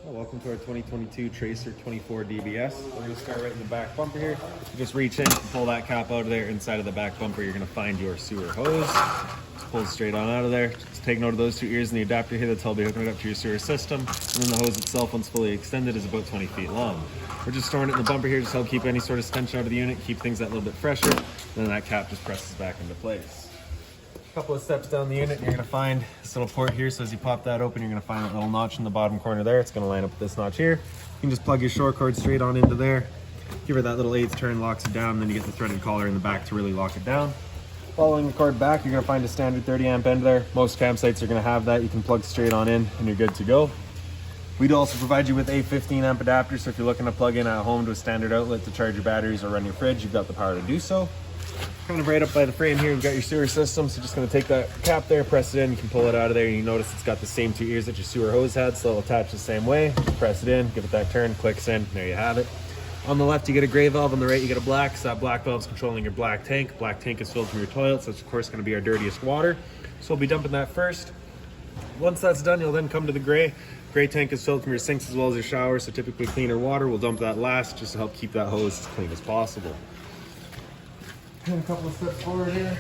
Well, welcome to our 2022 Tracer 24 DBS. We're going to start right in the back bumper here. You just reach in, pull that cap out of there. Inside of the back bumper, you're going to find your sewer hose. Just pull it straight on out of there. Just take note of those two ears and the adapter here. That's how I'll be hooking it up to your sewer system. And then the hose itself, once fully extended, is about 20 feet long. We're just storing it in the bumper here just to help keep any sort of stench out of the unit, keep things that little bit fresher. Then that cap just presses back into place. Couple of steps down the unit, you're going to find this little port here. So as you pop that open, you're going to find that little notch in the bottom corner there. It's going to line up with this notch here. You can just plug your short cord straight on into there. Give her that little 1/8 turn, locks it down, and then you get the threaded collar in the back to really lock it down. Following the cord back, you're going to find a standard 30 amp end there. Most campsites are going to have that. You can plug straight on in and you're good to go. We'd also provide you with a 15 amp adapter, so if you're looking to plug in at home to a standard outlet to charge your batteries or run your fridge, you've got the power to do so. Kind of right up by the frame here, you've got your sewer system, so just going to take that cap there, press it in, you can pull it out of there, and you notice it's got the same two ears that your sewer hose had, so it'll attach the same way. Just press it in, give it that turn, clicks in, there you have it. On the left you get a gray valve, on the right you get a black, so that black valve is controlling your black tank. Black tank is filled from your toilet, so it's of course going to be our dirtiest water. So we'll be dumping that first. Once that's done, you'll then come to the gray. Gray tank is filled from your sinks as well as your showers, so typically cleaner water. We'll dump that last just to help keep that hose as clean as possible. And a couple of steps forward here,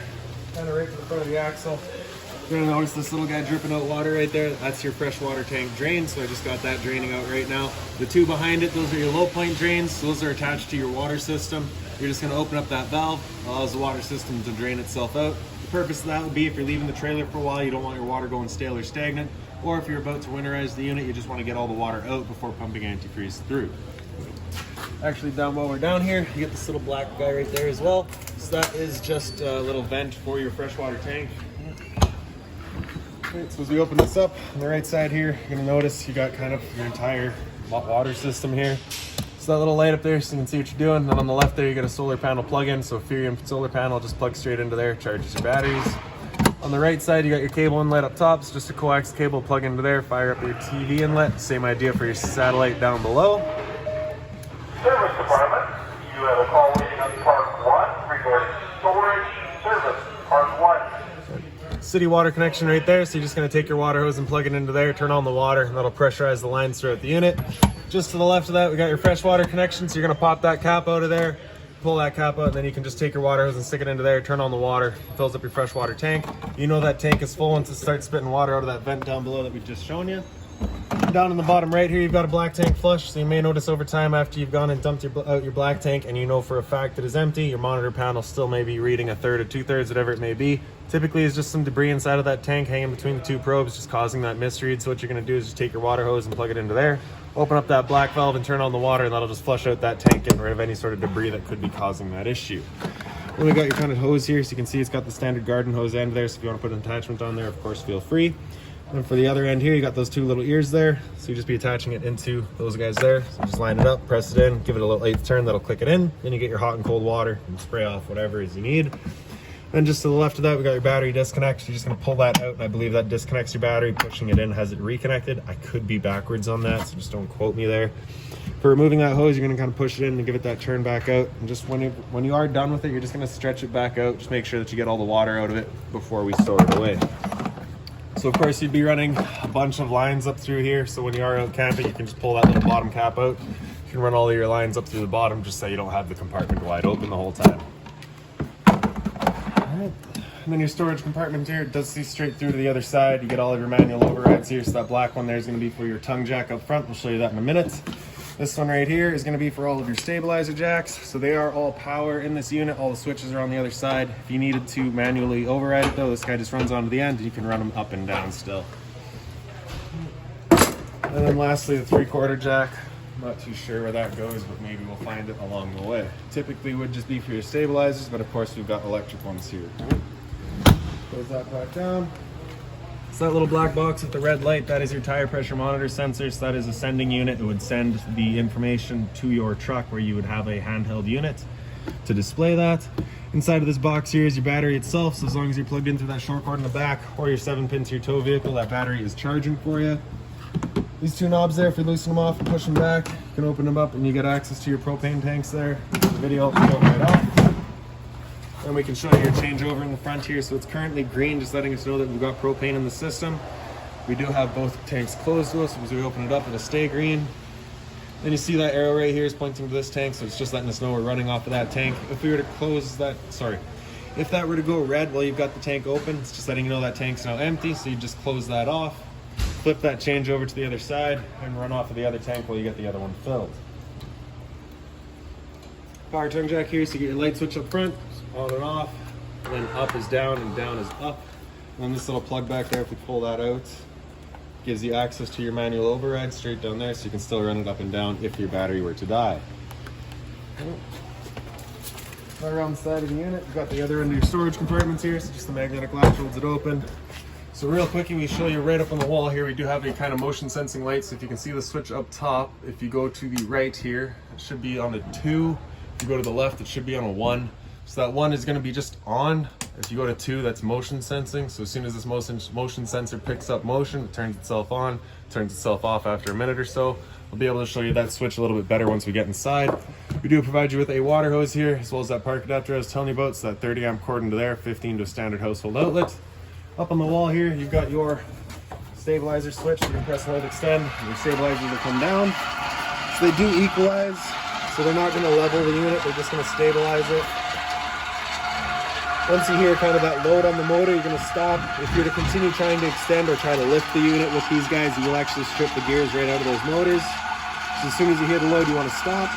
kind of right to the front of the axle. You're gonna notice this little guy dripping out water right there. That's your freshwater tank drain, so I just got that draining out right now. The two behind it, those are your low point drains. Those are attached to your water system. You're just gonna open up that valve, allows the water system to drain itself out. The purpose of that would be if you're leaving the trailer for a while, you don't want your water going stale or stagnant, or if you're about to winterize the unit, you just want to get all the water out before pumping antifreeze through. Actually, down while we're down here, you get this little black guy right there as well. So that is just a little vent for your freshwater tank. Okay, so as we open this up, on the right side here, you're gonna notice you got kind of your entire water system here. So that little light up there, so you can see what you're doing. And on the left there, you got a solar panel plug-in. So if your solar panel just plugs straight into there, charges your batteries. On the right side, you got your cable inlet up top. It's just a coax cable plug into there. Fire up your TV inlet. Same idea for your satellite down below. Service department, you have a call waiting on part 1 regarding storage service, part 1. City water connection right there. So you're just going to take your water hose and plug it into there, turn on the water, and that'll pressurize the lines throughout the unit. Just to the left of that, we got your freshwater connection. So you're going to pop that cap out of there, pull that cap out, and then you can just take your water hose and stick it into there, turn on the water, fills up your freshwater tank. You know that tank is full once it starts spitting water out of that vent down below that we've just shown you. Down in the bottom right here, you've got a black tank flush, so you may notice over time after you've gone and dumped out your black tank and you know for a fact it is empty, your monitor panel still may be reading 1/3 or 2/3, whatever it may be. Typically it's just some debris inside of that tank hanging between the two probes, just causing that misread. So what you're going to do is just take your water hose and plug it into there, open up that black valve and turn on the water, and that'll just flush out that tank, getting rid of any sort of debris that could be causing that issue. Then we got your kind of hose here, so you can see it's got the standard garden hose end there, so if you want to put an attachment on there, of course feel free. And for the other end here, you got those two little ears there. So you just be attaching it into those guys there. So just line it up, press it in, give it a little 1/8 turn, that'll click it in. Then you get your hot and cold water and spray off whatever it is you need. Then just to the left of that, we got your battery disconnect. You're just gonna pull that out, and I believe that disconnects your battery. Pushing it in has it reconnected. I could be backwards on that, so just don't quote me there. For removing that hose, you're gonna kind of push it in and give it that turn back out. And just when you are done with it, you're just gonna stretch it back out. Just make sure that you get all the water out of it before we store it away. So of course you'd be running a bunch of lines up through here. So when you are out camping, you can just pull that little bottom cap out. You can run all of your lines up through the bottom just so you don't have the compartment wide open the whole time. Alright, and then your storage compartment here, it does see straight through to the other side. You get all of your manual overrides here. So that black one there is going to be for your tongue jack up front. We'll show you that in a minute. This one right here is going to be for all of your stabilizer jacks. So they are all power in this unit. All the switches are on the other side. If you needed to manually override it though, this guy just runs onto the end and you can run them up and down still. And then lastly, the 3/4 jack. I'm not too sure where that goes, but maybe we'll find it along the way. Typically would just be for your stabilizers, but of course we've got electric ones here. Close that back down. So that little black box with the red light, that is your tire pressure monitor sensor. So that is a sending unit. It would send the information to your truck where you would have a handheld unit to display that. Inside of this box here is your battery itself. So as long as you're plugged in through that short cord in the back or your 7-pin to your tow vehicle, that battery is charging for you. These two knobs there, if you loosen them off and push them back, you can open them up and you get access to your propane tanks there. The video will go right off. And we can show you your changeover in the front here. So it's currently green, just letting us know that we've got propane in the system. We do have both tanks closed to us, as we open it up, it'll stay green. Then you see that arrow right here is pointing to this tank, so it's just letting us know we're running off of that tank. If we were to close that, if that were to go red while you've got the tank open, it's just letting you know that tank's now empty, so you just close that off, flip that change over to the other side, and run off of the other tank while you get the other one filled. Power tongue jack here, so you get your light switch up front, on and off, and then up is down and down is up. And then this little plug back there, if we pull that out, gives you access to your manual override straight down there, so you can still run it up and down if your battery were to die. Right around the side of the unit, you've got the other end of your storage compartments here, so just the magnetic latch holds it open. So real quickly, we show you right up on the wall here, we do have a kind of motion sensing light. So if you can see the switch up top, if you go to the right here, it should be on a 2. If you go to the left, it should be on a 1. So that 1 is going to be just on. If you go to 2, that's motion sensing. So as soon as this motion sensor picks up motion, it turns itself on, turns itself off after a minute or so. We'll be able to show you that switch a little bit better once we get inside. We do provide you with a water hose here, as well as that park adapter I was telling you about. So that 30 amp cord into there, 15 to a standard household outlet. Up on the wall here, you've got your stabilizer switch. You can press hold extend, and your stabilizers will come down. So they do equalize, so they're not going to level the unit, they're just going to stabilize it. Once you hear kind of that load on the motor, you're going to stop. If you're to continue trying to extend or try to lift the unit with these guys, you'll actually strip the gears right out of those motors. So as soon as you hear the load, you want to stop.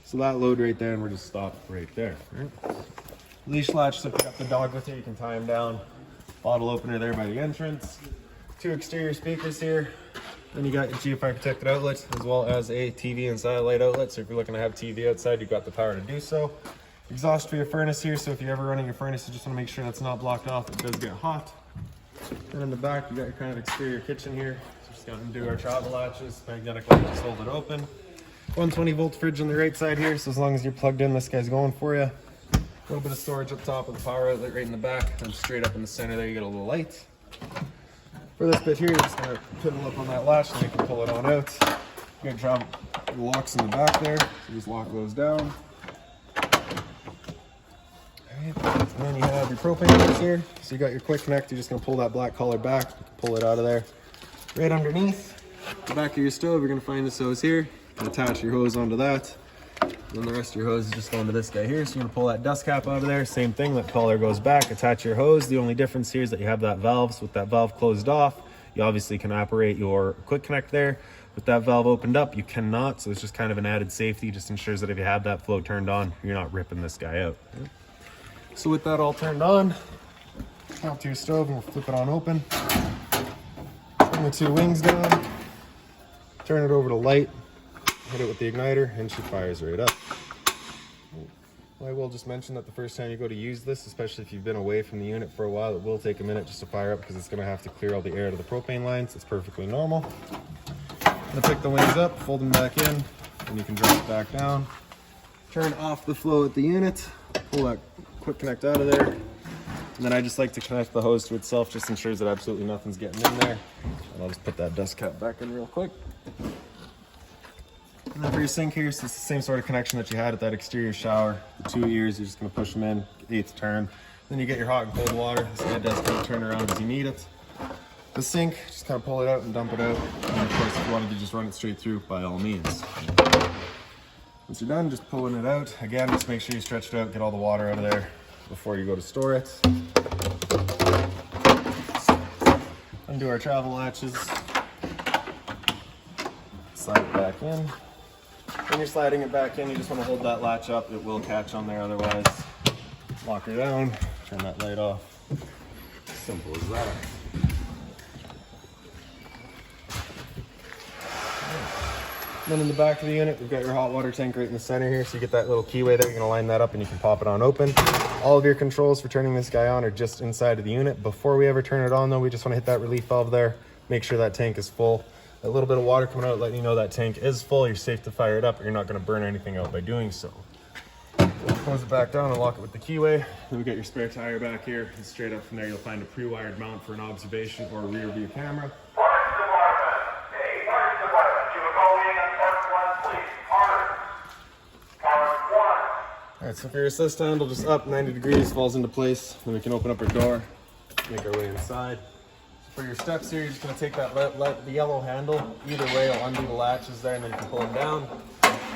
So that load right there, and we're just stopped right there. Right? Leash latch, so if you got the dog with you, you can tie him down. Bottle opener there by the entrance. 2 exterior speakers here. Then you got your Gfi Protected Outlet, as well as a TV and satellite outlet. So if you're looking to have TV outside, you've got the power to do so. Exhaust for your furnace here, so if you're ever running your furnace, you just want to make sure that's not blocked off. It does get hot. Then in the back, you got your kind of exterior kitchen here. So just going to do our travel latches, magnetic latches hold it open. 120 volt fridge on the right side here, so as long as you're plugged in, this guy's going for you. A little bit of storage up top with the power outlet right in the back, and straight up in the center there, you get a little light. For this bit here, you're just going to piddle up on that latch, and you can pull it on out. You got travel locks in the back there, so just lock those down. And then you have your propane hose here. So you got your quick connect, you're just going to pull that black collar back, pull it out of there. Right underneath the back of your stove, you're going to find this hose here. You can attach your hose onto that. And then the rest of your hose is just going to this guy here. So you're going to pull that dust cap out of there. Same thing, that collar goes back, attach your hose. The only difference here is that you have that valve. So with that valve closed off, you obviously can operate your quick connect there. With that valve opened up, you cannot. So it's just kind of an added safety. Just ensures that if you have that flow turned on, you're not ripping this guy out. So with that all turned on, out to your stove and we'll flip it on open. Bring the 2 wings down, turn it over to light, hit it with the igniter, and she fires right up. I will just mention that the first time you go to use this, especially if you've been away from the unit for a while, it will take a minute just to fire up because it's going to have to clear all the air out of the propane lines. It's perfectly normal. I'm going to pick the wings up, fold them back in, and you can drop it back down. Turn off the flow at the unit, pull that quick connect out of there, and then I just like to connect the hose to itself, just ensures that absolutely nothing's getting in there. And I'll just put that dust cap back in real quick. And then for your sink here, so it's the same sort of connection that you had at that exterior shower. The 2 ears, you're just going to push them in, 8th turn. Then you get your hot and cold water. This guy does kind of turn around as you need it. The sink, just kind of pull it out and dump it out. And of course, if you wanted to just run it straight through, by all means. Once you're done, just pulling it out. Again, just make sure you stretch it out, get all the water out of there before you go to store it. Undo our travel latches. Slide it back in. When you're sliding it back in, you just want to hold that latch up. It will catch on there otherwise. Lock her down, turn that light off. Simple as that. Then in the back of the unit, we've got your hot water tank right in the center here. So you get that little keyway there, you're gonna line that up and you can pop it on open. All of your controls for turning this guy on are just inside of the unit. Before we ever turn it on though, we just wanna hit that relief valve there. Make sure that tank is full. A little bit of water coming out, letting you know that tank is full. You're safe to fire it up, but you're not gonna burn anything out by doing so. Close it back down and lock it with the keyway. Then we got your spare tire back here. And straight up from there, you'll find a pre-wired mount for an observation or a rear view camera. Alright, so for your assist handle, just up 90 degrees, falls into place. Then we can open up our door, make our way inside. For your steps here, you're just going to take that the yellow handle. Either way, it'll undo the latches there, and then you can pull them down.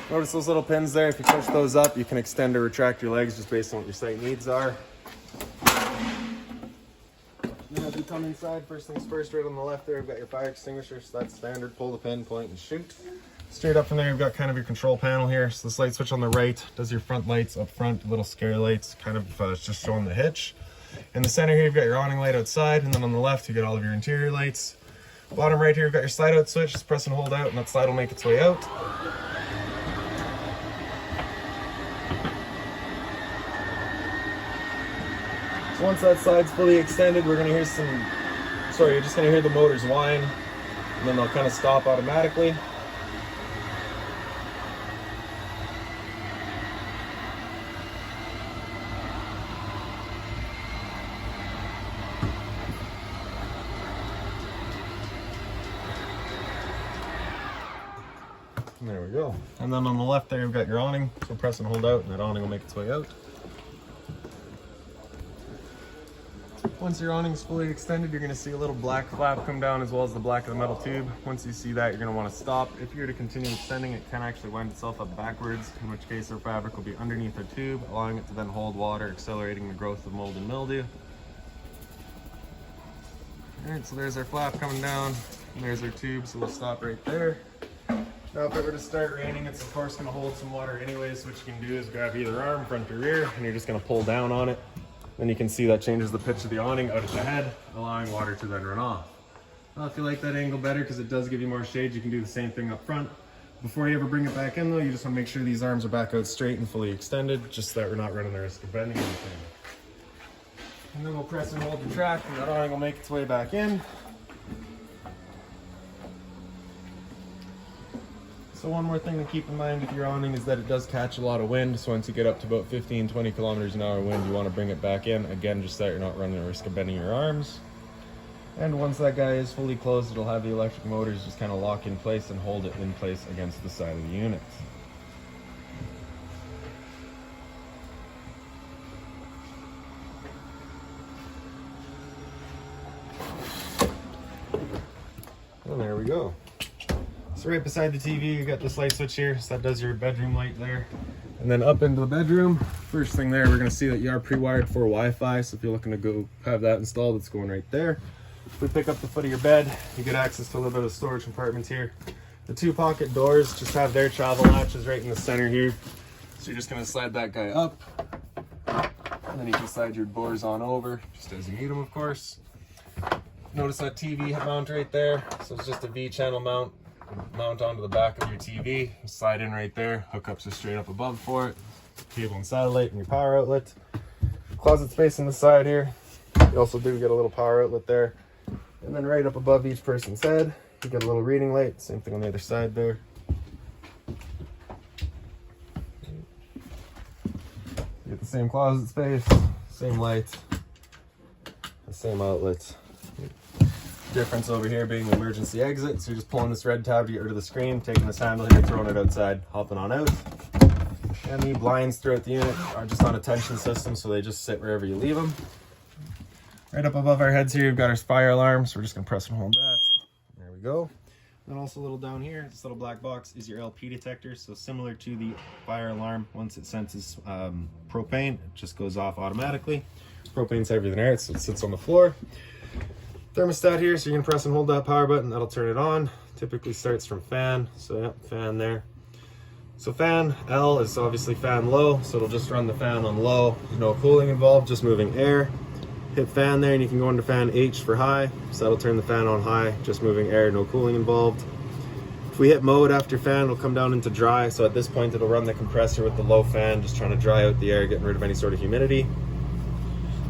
Notice those little pins there. If you push those up, you can extend or retract your legs just based on what your site needs are. Then as we come inside, first things first, right on the left there, we've got your fire extinguisher. So that's standard. Pull the pin, point, and shoot. Straight up from there, you've got kind of your control panel here. So this light switch on the right does your front lights up front, little scare lights, kind of it's just showing the hitch. In the center here, you've got your awning light outside, and then on the left, you got all of your interior lights. Bottom right here, you've got your slide out switch. Just press and hold out, and that slide will make its way out. So once that slide's fully extended, we're gonna hear you're just gonna hear the motors whine, and then they'll kind of stop automatically. There we go. And then on the left there, you've got your awning. So press and hold out, and that awning will make its way out. Once your awning is fully extended, you're going to see a little black flap come down as well as the black of the metal tube. Once you see that, you're going to want to stop. If you're to continue extending, it can actually wind itself up backwards, in which case our fabric will be underneath our tube, allowing it to then hold water, accelerating the growth of mold and mildew. Alright, so there's our flap coming down, and there's our tube, so we'll stop right there. Now if it were to start raining, it's of course going to hold some water anyways. What you can do is grab either arm, front or rear, and you're just going to pull down on it. Then you can see that changes the pitch of the awning out at the head, allowing water to then run off. Now if you like that angle better, because it does give you more shade, you can do the same thing up front. Before you ever bring it back in though, you just want to make sure these arms are back out straight and fully extended, just so that we're not running the risk of bending anything. And then we'll press and hold the track, and that awning will make its way back in. So one more thing to keep in mind with your awning is that it does catch a lot of wind. So once you get up to about 15-20 kilometers an hour wind, you want to bring it back in. Again, just so that you're not running the risk of bending your arms. And once that guy is fully closed, it'll have the electric motors just kind of lock in place and hold it in place against the side of the unit. And there we go. So right beside the TV, you got this light switch here, so that does your bedroom light there. And then up into the bedroom, first thing there, we're gonna see that you are pre-wired for Wi-Fi, so if you're looking to go have that installed, it's going right there. If we pick up the foot of your bed, you get access to a little bit of storage compartments here. The two pocket doors just have their travel latches right in the center here. So you're just gonna slide that guy up, and then you can slide your doors on over, just as you need them, of course. Notice that TV mount right there, so it's just a V-channel mount onto the back of your TV, slide in right there, hookups are straight up above for it, cable and satellite and your power outlet. Closet space on the side here, you also do get a little power outlet there, and then right up above each person's head, you get a little reading light, same thing on the other side there. You get the same closet space, same light, the same outlet. Difference over here being the emergency exit, so you're just pulling this red tab to get rid of the screen, taking this handle here, throwing it outside, hopping on out. And the blinds throughout the unit are just on a tension system, so they just sit wherever you leave them. Right up above our heads here, you've got our fire alarm, so we're just gonna press and hold that. There we go. And also a little down here, this little black box is your LP detector, so similar to the fire alarm, once it senses propane, it just goes off automatically. Propane's heavier than air, so it sits on the floor. Thermostat here, so you can press and hold that power button, that'll turn it on. Typically starts from fan, so yep, fan there. So fan L is obviously fan low, so it'll just run the fan on low. No cooling involved, just moving air. Hit fan there and you can go into fan H for high, so that'll turn the fan on high, just moving air, no cooling involved. If we hit mode after fan, it'll come down into dry, so at this point it'll run the compressor with the low fan, just trying to dry out the air, getting rid of any sort of humidity.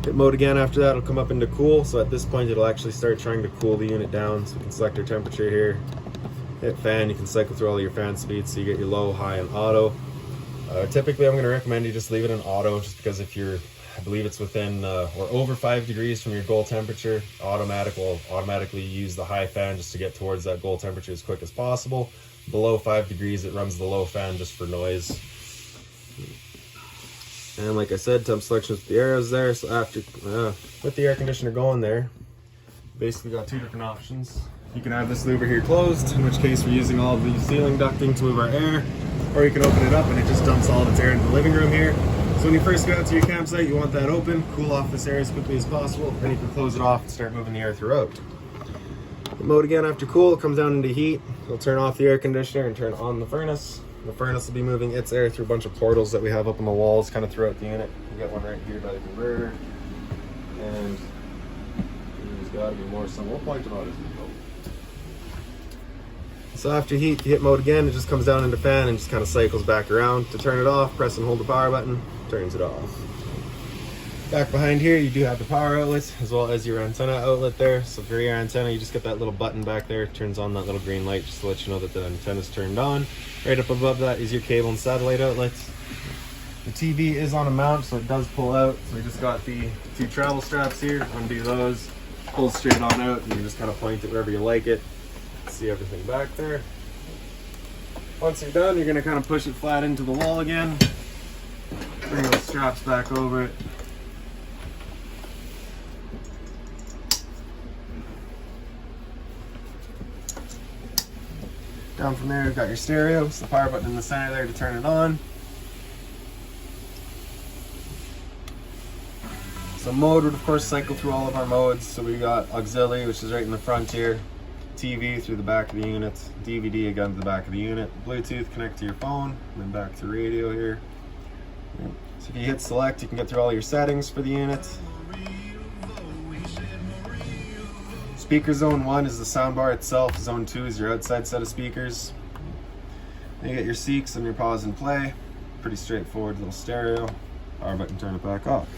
Hit mode again after that, it'll come up into cool, so at this point it'll actually start trying to cool the unit down, so we can select our temperature here. Hit fan, you can cycle through all of your fan speeds, so you get your low, high, and auto. Typically I'm going to recommend you just leave it in auto, just because if you're, I believe it's within or over 5 degrees from your goal temperature, automatic will automatically use the high fan just to get towards that goal temperature as quick as possible. Below 5 degrees it runs the low fan just for noise. And like I said, temp selection with the arrows there, so after with the air conditioner going there, Basically got two different options. You can have this louver here closed, in which case we're using all of the ceiling ducting to move our air, or you can open it up and it just dumps all of its air into the living room here. So when you first go out to your campsite, you want that open, cool off this air as quickly as possible, then you can close it off and start moving the air throughout. The mode again after cool, it comes down into heat. It'll turn off the air conditioner and turn on the furnace. The furnace will be moving its air through a bunch of portals that we have up on the walls kind of throughout the unit. You got one right here by the converter, and there's got to be more, so we'll point them out as we go. So after heat, you hit mode again, it just comes down into fan and just kind of cycles back around. To turn it off, press and hold the power button, turns it off. Back behind here, you do have the power outlet as well as your antenna outlet there. So for your antenna, you just get that little button back there. It turns on that little green light just to let you know that the antenna's turned on. Right up above that is your cable and satellite outlets. The TV is on a mount, so it does pull out. So we just got the two travel straps here. Undo those, pull straight on out, and you just kind of point it wherever you like it. See everything back there. Once you're done, you're going to kind of push it flat into the wall again. Bring those straps back over it. Down from there, you've got your stereo. It's the power button in the center there to turn it on. So mode would of course cycle through all of our modes. So we got auxiliary, which is right in the front here. TV through the back of the unit. DVD again to the back of the unit. Bluetooth connect to your phone, and then back to radio here. So if you hit select, you can get through all your settings for the unit. Speaker zone 1 is the soundbar itself. Zone 2 is your outside set of speakers. Then you get your seeks and your pause and play. Pretty straightforward little stereo. Power button, turn it back off.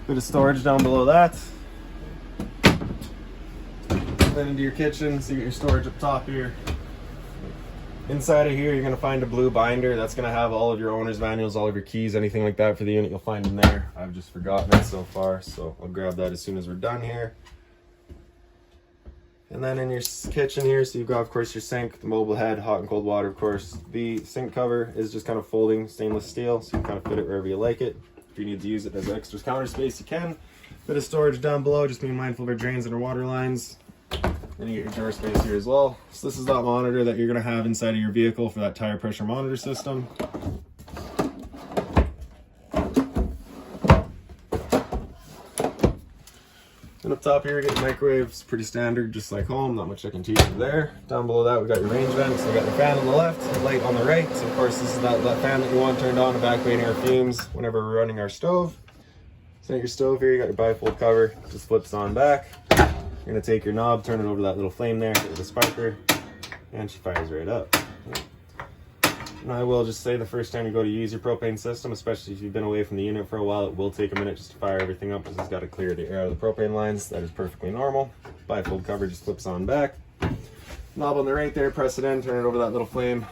Bit of storage down below that. Then into your kitchen, so you get your storage up top here. Inside of here, you're going to find a blue binder. That's going to have all of your owner's manuals, all of your keys, anything like that for the unit. You'll find in there. I've just forgotten it so far, so I'll grab that as soon as we're done here. And then in your kitchen here, so you've got, of course, your sink, the mobile head, hot and cold water, of course. The sink cover is just kind of folding stainless steel, so you can kind of fit it wherever you like it. If you need to use it as extra counter space, you can. Bit of storage down below, just being mindful of our drains and our water lines. Then you get your drawer space here as well. So this is that monitor that you're going to have inside of your vehicle for that tire pressure monitor system. And up top here, we get your microwave. It's pretty standard, just like home. Not much I can teach you there. Down below that, we got your range vent. So we got the fan on the left, the light on the right. So of course, this is that fan that you want turned on, evacuating our fumes whenever we're running our stove. So your stove here, you got your bifold cover. Just flips on back. You're gonna take your knob, turn it over to that little flame there, hit with a sparker, and she fires right up. And I will just say, the first time you go to use your propane system, especially if you've been away from the unit for a while, it will take a minute just to fire everything up, because it's got to clear the air out of the propane lines. That is perfectly normal. Bifold cover just flips on back. Knob on the right there, press it in, turn it over that little flame,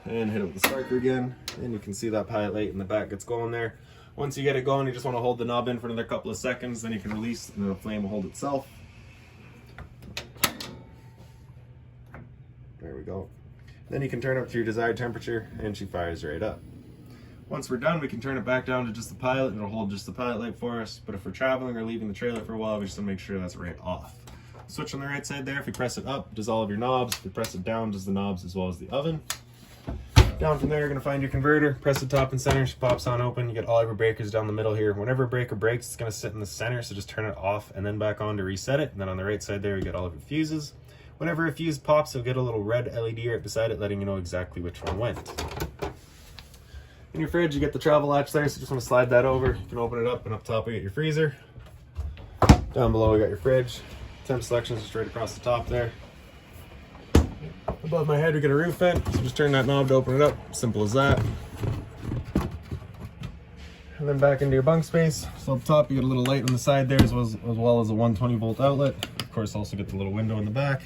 and hit it with the sparker again. And you can see that pilot light in the back gets going there. Once you get it going, you just want to hold the knob in for another couple of seconds, then you can release, and the flame will hold itself. There we go. Then you can turn up to your desired temperature, and she fires right up. Once we're done, we can turn it back down to just the pilot, and it'll hold just the pilot light for us. But if we're traveling or leaving the trailer for a while, we just want to make sure that's right off. Switch on the right side there. If you press it up, does all of your knobs. If you press it down, does the knobs as well as the oven. Down from there, you're going to find your converter. Press the top and center, she pops on open. You get all of your breakers down the middle here. Whenever a breaker breaks, it's going to sit in the center, so just turn it off and then back on to reset it. And then on the right side there, you get all of your fuses. Whenever a fuse pops, you'll get a little red LED right beside it, letting you know exactly which one went. In your fridge, you get the travel latch there, so just want to slide that over. You can open it up, and up top, you get your freezer. Down below, we got your fridge. Temp selection is just right across the top there. Above my head, we get a roof vent, so just turn that knob to open it up. Simple as that. And then back into your bunk space. So up top, you get a little light on the side there, as well as a 120 volt outlet. Of course, also get the little window in the back.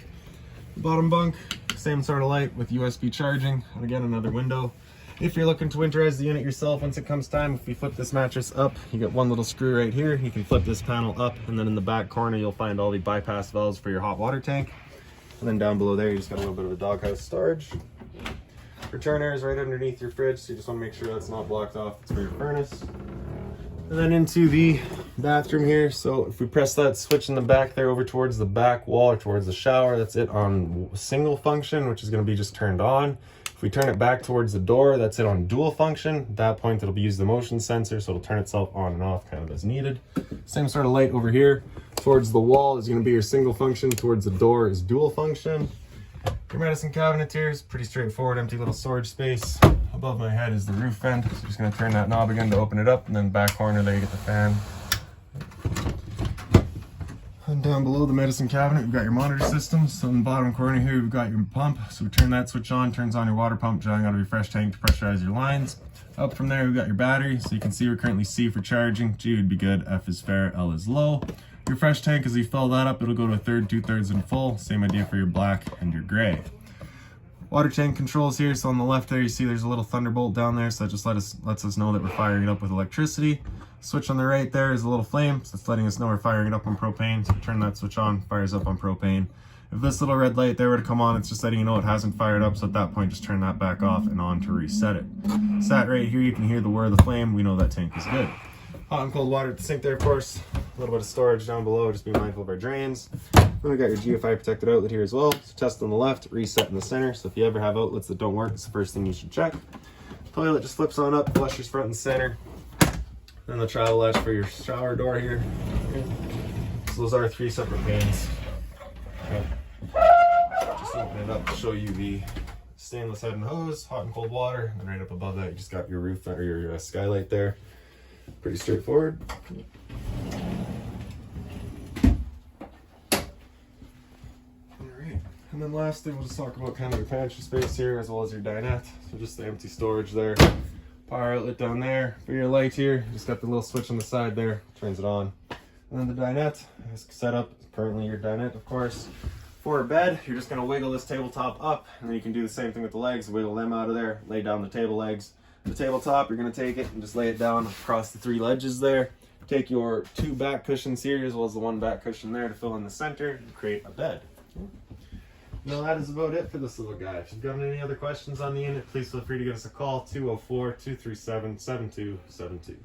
The bottom bunk, same sort of light with USB charging, and again, another window. If you're looking to winterize the unit yourself, once it comes time, if you flip this mattress up, you get one little screw right here. You can flip this panel up, and then in the back corner, you'll find all the bypass valves for your hot water tank. And then down below there, you just got a little bit of a doghouse storage. Return air is right underneath your fridge, so you just want to make sure that's not blocked off. It's for your furnace. And then into the bathroom here. So if we press that switch in the back there over towards the back wall or towards the shower, that's it on single function, which is going to be just turned on. If we turn it back towards the door, that's it on dual function. At that point, it'll be use the motion sensor, so it'll turn itself on and off kind of as needed. Same sort of light over here. Towards the wall is going to be your single function. Towards the door is dual function. Your medicine cabinet here is pretty straightforward, empty little storage space. Above my head is the roof vent. So just going to turn that knob again to open it up, and then back corner there you get the fan. And down below the medicine cabinet, we've got your monitor systems. So in the bottom corner here, we've got your pump. So we turn that switch on, turns on your water pump, drawing out of your fresh tank to pressurize your lines. Up from there, we've got your battery. So you can see we're currently C for charging. G would be good, F is fair, L is low. Your fresh tank, as you fill that up, it'll go to a third, 2/3 and full. Same idea for your black and your gray. Water tank controls here. So on the left there, you see there's a little thunderbolt down there. So that just lets us know that we're firing it up with electricity. Switch on the right there is a little flame. So it's letting us know we're firing it up on propane. So we turn that switch on, fires up on propane. If this little red light there were to come on, it's just letting you know it hasn't fired up. So at that point, just turn that back off and on to reset it. Sat right here, you can hear the whir of the flame. We know that tank is good. Hot and cold water at the sink there, of course. A little bit of storage down below. Just be mindful of our drains. Then we got your Gfi Protected Outlet here as well. So test on the left, reset in the center. So if you ever have outlets that don't work, it's the first thing you should check. Toilet just flips on up, flushes front and center. Then the travel latch for your shower door here. So those are 3 separate panes. Okay. Just open it up to show you the stainless head and hose, hot and cold water. And right up above that, you just got your roof or your skylight there. Pretty straightforward. Alright, and then lastly, we'll just talk about kind of your pantry space here as well as your dinette. So just the empty storage there. Power outlet down there. For your light here, you just got the little switch on the side there, turns it on. And then the dinette is set up, currently your dinette, of course. For a bed, you're just going to wiggle this tabletop up, and then you can do the same thing with the legs, wiggle them out of there, lay down the table legs. The tabletop, you're going to take it and just lay it down across the 3 ledges there. Take your 2 back cushions here as well as the 1 back cushion there to fill in the center and create a bed. Now that is about it for this little guy. If you've got any other questions on the unit, please feel free to give us a call, 204-237-7272.